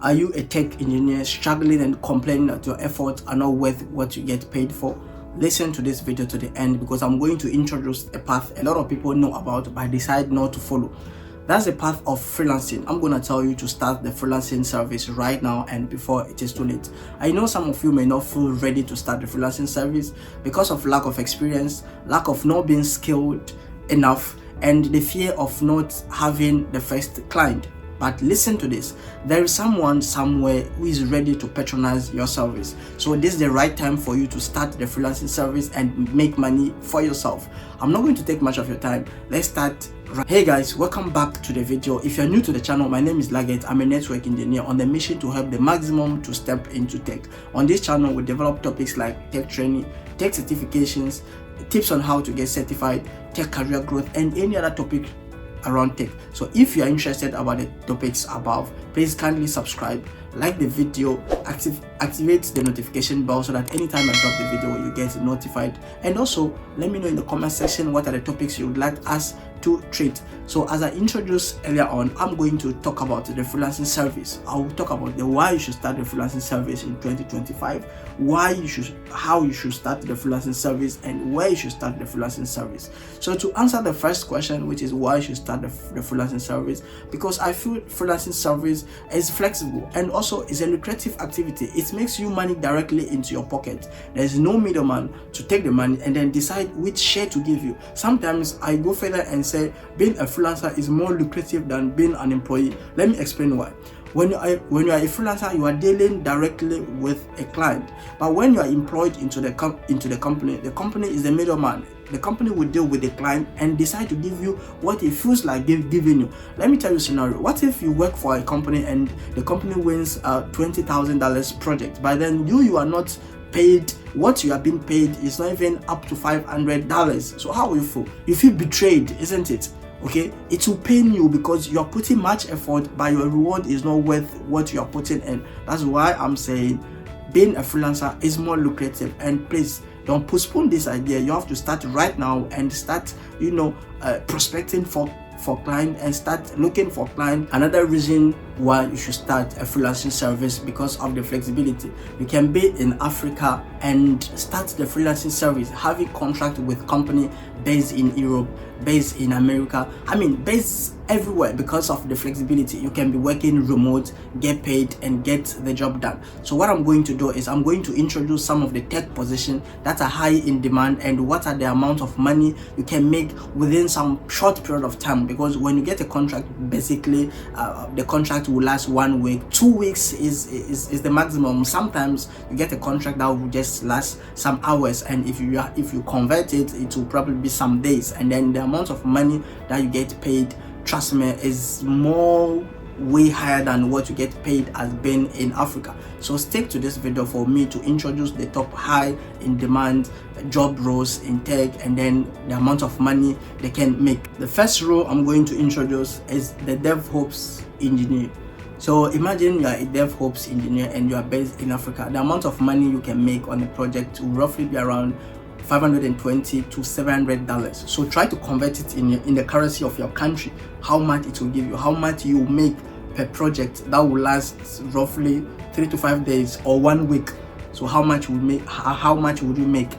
Are you a tech engineer struggling and complaining that your efforts are not worth what you get paid for? Listen to this video to the end because I'm going to introduce a path a lot of people know about but decide not to follow. That's the path of freelancing. I'm going to tell you to start the freelancing service right now and before it is too late. I know some of you may not feel ready to start the freelancing service because of lack of experience, lack of not being skilled enough, and the fear of not having the first client. But listen to this, there is someone somewhere who is ready to patronize your service. So this is the right time for you to start the freelancing service and make money for yourself. I'm not going to take much of your time. Let's start. Hey guys, welcome back to the video. If you're new to the channel, my name is Laget. I'm a network engineer on the mission to help the maximum to step into tech. On this channel, we develop topics like tech training, tech certifications, tips on how to get certified, tech career growth, and any other topic around tech. So if you are interested about the topics above, please kindly subscribe, like the video, activate the notification bell so that anytime I drop the video you get notified, and also let me know in the comment section what are the topics you would like us to treat. So as I introduced earlier on, I'm going to talk about the freelancing service. I will talk about the why you should start the freelancing service in 2025, how you should start the freelancing service, and where you should start the freelancing service. So to answer the first question, which is why you should start the freelancing service, because I feel freelancing service is flexible and also is a lucrative activity. It makes you money directly into your pocket. There's no middleman to take the money and then decide which share to give you. Sometimes I go further and say being a freelancer is more lucrative than being an employee. Let me explain why. When you are a freelancer, you are dealing directly with a client, but when you are employed into the company is the middleman. The company will deal with the client and decide to give you what it feels like giving you. Let me tell you a scenario. What if you work for a company and the company wins a $20,000 project, but then you are not paid? What you are being paid is not even up to $500. So how will you feel? You feel betrayed, isn't it? Okay, it will pain you because you are putting much effort but your reward is not worth what you are putting in. That's why I'm saying being a freelancer is more lucrative, and please don't postpone this idea. You have to start right now and start prospecting for client and start looking for client. Another reason why you should start a freelancing service, because of the flexibility. You can be in Africa and start the freelancing service, having contract with company based in Europe, based in America, based everywhere. Because of the flexibility, you can be working remote, get paid, and get the job done. So what I'm going to do is I'm going to introduce some of the tech positions that are high in demand and what are the amount of money you can make within some short period of time. Because when you get a contract, basically the contract will last 1 week. 2 weeks is the maximum. Sometimes you get a contract that will just last some hours, and if you convert it, it will probably be some days, and then the amount of money that you get paid, trust me, is way higher than what you get paid as being in Africa. So stick to this video for me to introduce the top high in demand job roles in tech and then the amount of money they can make. The first role I'm going to introduce is the DevOps engineer. So imagine you are a DevOps engineer and you are based in Africa. The amount of money you can make on a project will roughly be around $520 to $700. So try to convert it in the currency of your country, how much it will give you, how much you make per project that will last roughly 3 to 5 days or 1 week. So how much would you make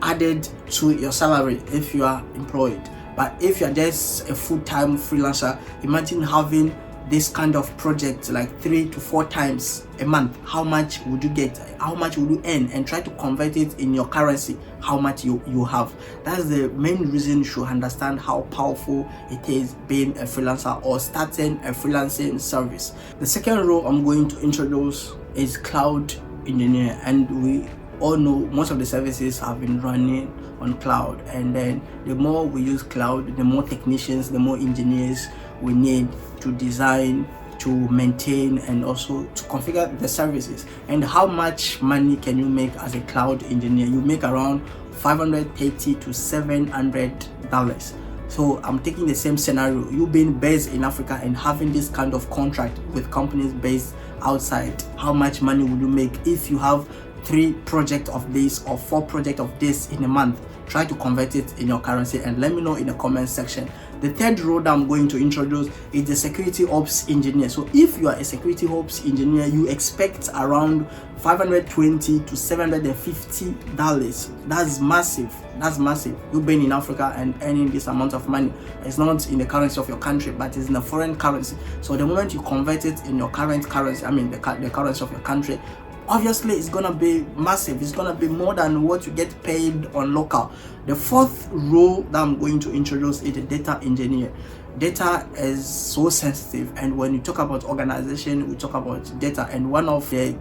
added to your salary if you are employed? But if you are just a full-time freelancer, imagine having this kind of project like 3 to 4 times a month. How much would you get? How much would you earn? And try to convert it in your currency, how much you have. That's the main reason you should understand how powerful it is being a freelancer or starting a freelancing service. The second role I'm going to introduce is cloud engineer, and we all know most of the services have been running on cloud, and then the more we use cloud, the more technicians, the more engineers we need to design, to maintain, and also to configure the services. And how much money can you make as a cloud engineer? You make around $530 to $700. So I'm taking the same scenario, you being based in Africa and having this kind of contract with companies based outside. How much money will you make if you have 3 projects of this or 4 projects of this in a month? Try to convert it in your currency and let me know in the comment section. The third role that I'm going to introduce is the security ops engineer. So if you are a security ops engineer, you expect around $520 to $750. That's massive. That's massive. You being in Africa and earning this amount of money, it's not in the currency of your country, but it's in a foreign currency. So the moment you convert it in your current currency, I mean the currency of your country, obviously it's gonna be massive. It's gonna be more than what you get paid on local. The fourth role that I'm going to introduce is the data engineer. Data is so sensitive, and when you talk about organization, we talk about data, and one of the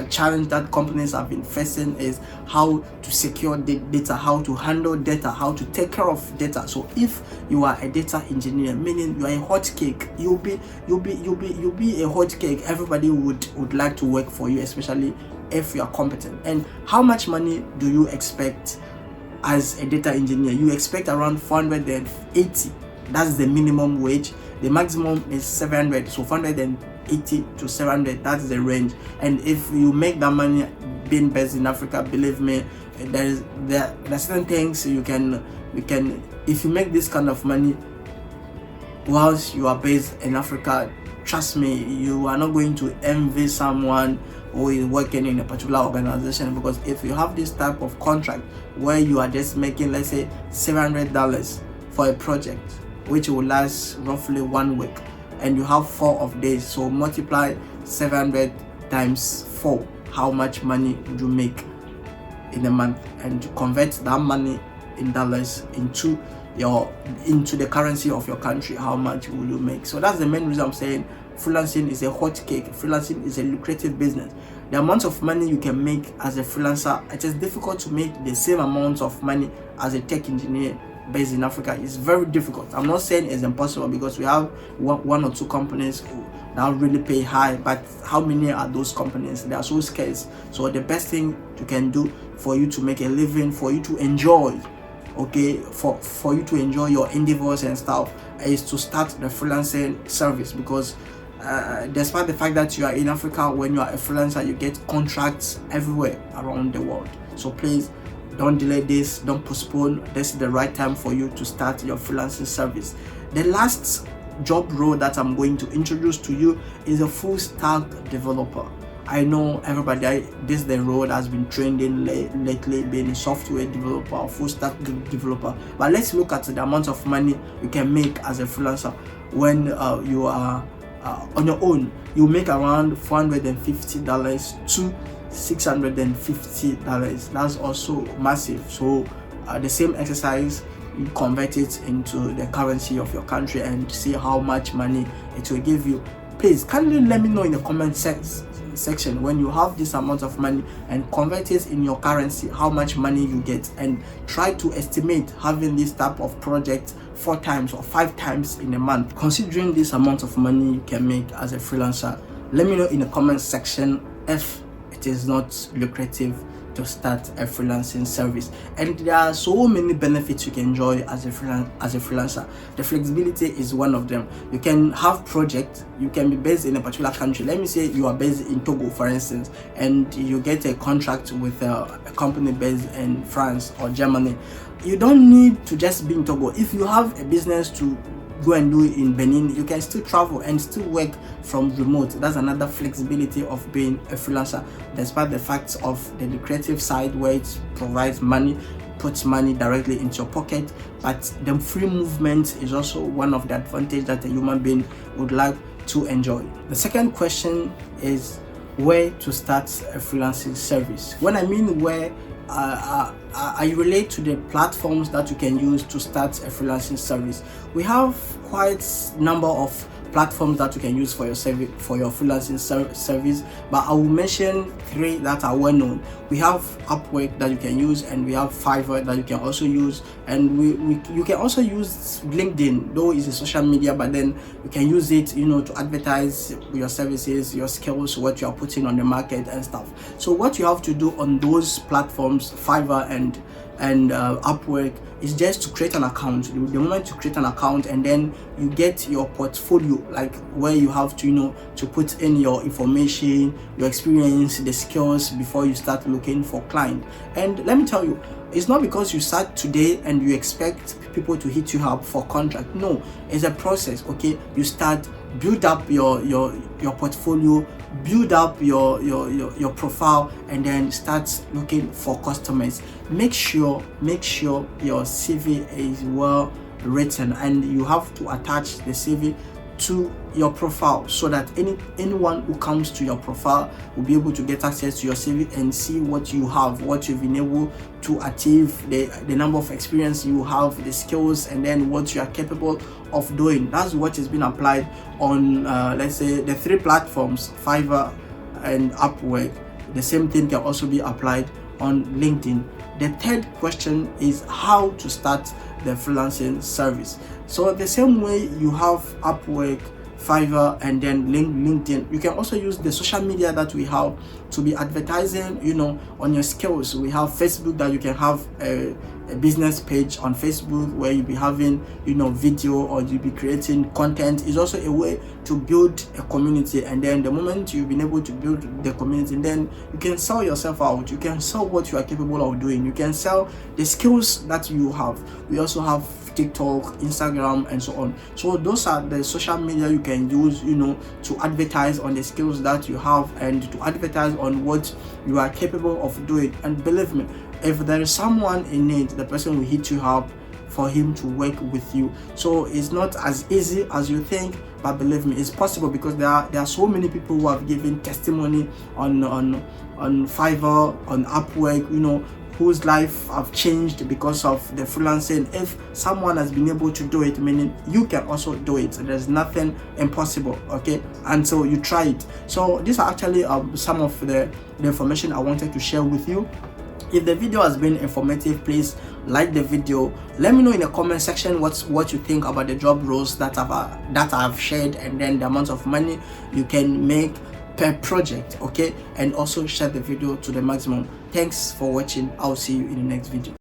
challenge that companies have been facing is how to secure the data, how to handle data, how to take care of data. So if you are a data engineer, meaning you are a hot cake, you'll be a hot cake. Everybody would like to work for you, especially if you are competent. And how much money do you expect as a data engineer? You expect around 480. That's the minimum wage. The maximum is 700. So 480 to 700, that's the range. And if you make that money being based in Africa, believe me, there are certain things you can if you make this kind of money whilst you are based in Africa, trust me, you are not going to envy someone who is working in a particular organization, because if you have this type of contract where you are just making, let's say, $700 for a project which will last roughly 1 week, and you have 4 days, so multiply 700 times 4, how much money would you make in a month? And you convert that money in dollars into the currency of your country, how much will you make? So that's the main reason I'm saying freelancing is a hot cake. Freelancing is a lucrative business. The amount of money you can make as a freelancer, it is difficult to make the same amount of money as a tech engineer based in Africa. It's very difficult. I'm not saying it's impossible, because we have one or two companies that really pay high, but how many are those companies? They are so scarce. So the best thing you can do for you to make a living, for you to enjoy, okay, for you to enjoy your endeavors and stuff, is to start the freelancing service. Because despite the fact that you are in Africa, when you are a freelancer, you get contracts everywhere around the world. So please, don't delay this, don't postpone. This is the right time for you to start your freelancing service. The last job role that I'm going to introduce to you is a full stack developer. I know everybody, this is the role that has been trending lately, being a software developer or full stack developer. But let's look at the amount of money you can make as a freelancer. When you are on your own, you make around $450 to $650. That's also massive. So the same exercise, you convert it into the currency of your country and see how much money it will give you. Please kindly let me know in the comment section, when you have this amount of money and convert it in your currency, how much money you get, and try to estimate having this type of project 4 times or 5 times in a month. Considering this amount of money you can make as a freelancer, let me know in the comment section if it is not lucrative to start a freelancing service. And there are so many benefits you can enjoy as a freelancer. The flexibility is one of them. You can have projects, you can be based in a particular country. Let me say you are based in Togo, for instance, and you get a contract with a company based in France or Germany. You don't need to just be in Togo. If you have a business to go and do it in Benin, you can still travel and still work from remote. That's another flexibility of being a freelancer, despite the fact of the creative side where it provides money, puts money directly into your pocket. But the free movement is also one of the advantages that a human being would like to enjoy. The second question is where to start a freelancing service. When I mean where, I relate to the platforms that you can use to start a freelancing service. We have quite a number of platforms that you can use for your service, for your freelancing service, but I will mention 3 that are well known. We have Upwork that you can use, and we have Fiverr that you can also use, and you can also use LinkedIn, though it's a social media, but then you can use it, to advertise your services, your skills, what you are putting on the market and stuff. So what you have to do on those platforms, Fiverr and and Upwork is just to create an account. The moment you create an account, and then you get your portfolio, like where you have to to put in your information, your experience, the skills before you start looking for client. And let me tell you, it's not because you start today and you expect people to hit you up for contract. No, it's a process. Okay, you start, build up your portfolio, build up your profile, and then start looking for customers. Make sure your CV is well written, and you have to attach the CV to your profile so that anyone who comes to your profile will be able to get access to your CV and see what you have, what you've been able to achieve, the number of experience you have, the skills, and then what you are capable of doing. That's what is being applied on let's say the 3 platforms, Fiverr and Upwork. The same thing can also be applied on LinkedIn. The third question is how to start the freelancing service. So the same way you have Upwork, Fiverr, and then LinkedIn, you can also use the social media that we have to be advertising on your skills. We have Facebook, that you can have a business page on Facebook where you'll be having video, or you'll be creating content. Is also a way to build a community, and then the moment you've been able to build the community, then you can sell yourself out. You can sell what you are capable of doing. You can sell the skills that you have. We also have TikTok, Instagram, and so on. So those are the social media you can use to advertise on the skills that you have, and to advertise on what you are capable of doing. And believe me, if there is someone in need, the person will hit you up for him to work with you. So it's not as easy as you think, but believe me, it's possible, because there are so many people who have given testimony on Fiverr, on Upwork, whose life have changed because of the freelancing. If someone has been able to do it, meaning you can also do it. There's nothing impossible, okay? And so you try it. So these are actually some of the information I wanted to share with you. If the video has been informative, please like the video. Let me know in the comment section what you think about the job roles that I've shared, and then the amount of money you can make per project, okay? And also share the video to the maximum. Thanks for watching. I'll see you in the next video.